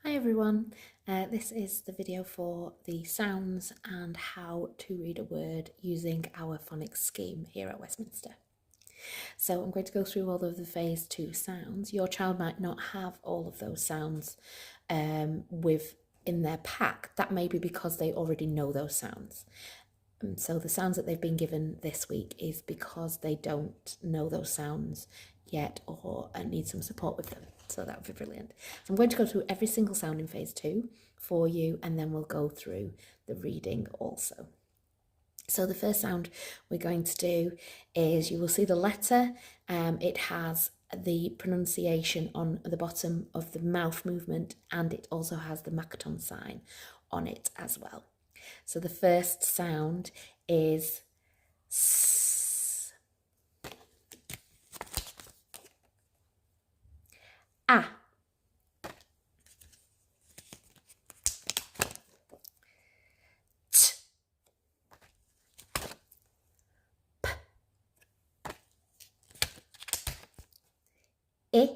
Hi everyone, this is the video for the sounds and how to read a word using our phonics scheme here at Westminster. So I'm going to go through all of the phase 2 sounds. Your child might not have all of those sounds in their pack. That may be because they already know those sounds. So the sounds that they've been given this week is because they don't know those sounds yet or need some support with them. So that would be brilliant. So I'm going to go through every single sound in phase 2 for you, and then we'll go through the reading also. So the first sound we're going to do is, you will see the letter. It has the pronunciation on the bottom of the mouth movement, and it also has the Makaton sign on it as well. So the first sound is S. A. T. P. I.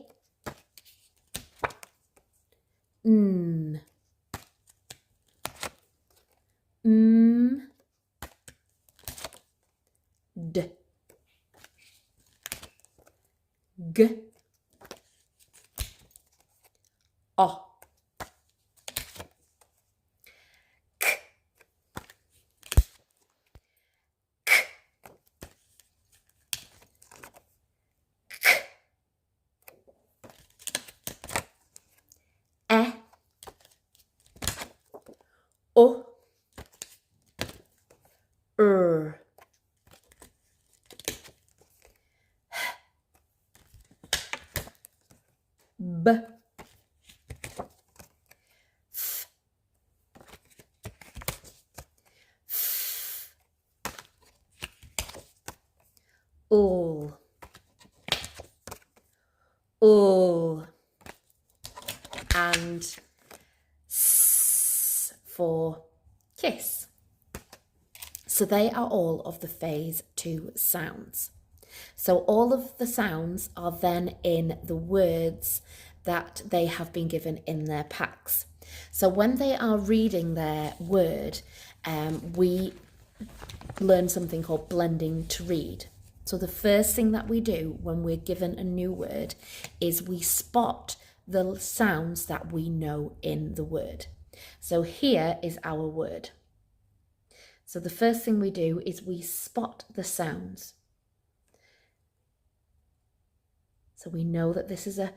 N. M. D. G. O. K. K. K. E. O. R. B. F. F. O. O. And S for kiss. So they are all of the phase 2 sounds. So all of the sounds are then in the words that they have been given in their packs. So when they are reading their word, we learn something called blending to read. So the first thing that we do when we're given a new word is we spot the sounds that we know in the word. So here is our word. So the first thing we do is we spot the sounds. So we know that this is a